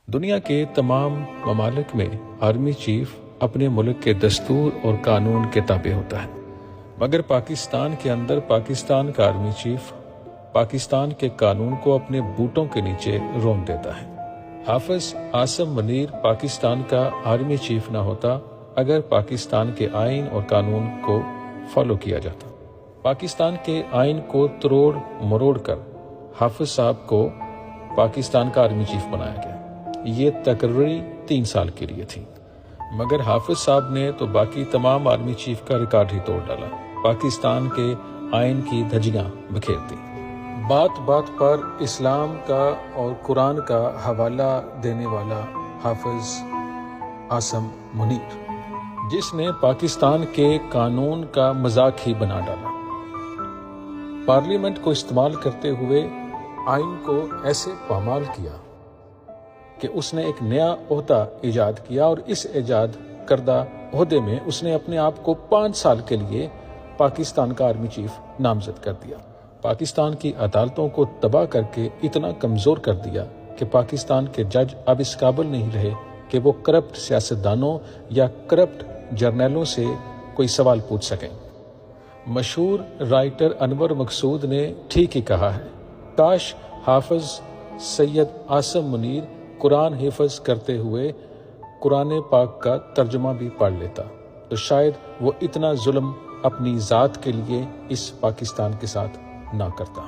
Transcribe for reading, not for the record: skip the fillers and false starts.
دنیا کے تمام ممالک میں آرمی چیف اپنے ملک کے دستور اور قانون کے تابع ہوتا ہے، مگر پاکستان کے اندر پاکستان کا آرمی چیف پاکستان کے قانون کو اپنے بوٹوں کے نیچے رون دیتا ہے۔ حافظ عاصم منیر پاکستان کا آرمی چیف نہ ہوتا اگر پاکستان کے آئین اور قانون کو فالو کیا جاتا۔ پاکستان کے آئین کو تروڑ مروڑ کر حافظ صاحب کو پاکستان کا آرمی چیف بنایا گیا۔ یہ تقرری 3 سال کے لیے تھی، مگر حافظ صاحب نے تو باقی تمام آرمی چیف کا ریکارڈ ہی توڑ ڈالا، پاکستان کے آئین کی دھجیاں بکھیر دی۔ بات بات پر اسلام کا اور قرآن کا حوالہ دینے والا حافظ عاصم منیر، جس نے پاکستان کے قانون کا مذاق ہی بنا ڈالا، پارلیمنٹ کو استعمال کرتے ہوئے آئین کو ایسے پامال کیا کہ اس نے ایک نیا عہدہ ایجاد کیا، اور اس ایجاد کردہ عہدے میں اس نے اپنے آپ کو 5 سال کے لیے پاکستان کا آرمی چیف نامزد کر دیا۔ پاکستان کی عدالتوں کو تباہ کر کے اتنا کمزور کر دیا کہ پاکستان کے جج اب اس قابل نہیں رہے کہ وہ کرپٹ سیاستدانوں یا کرپٹ جرنیلوں سے کوئی سوال پوچھ سکیں۔ مشہور رائٹر انور مقصود نے ٹھیک ہی کہا ہے، کاش حافظ سید عاصم منیر قرآن حفظ کرتے ہوئے قرآن پاک کا ترجمہ بھی پڑھ لیتا تو شاید وہ اتنا ظلم اپنی ذات کے لیے اس پاکستان کے ساتھ نہ کرتا۔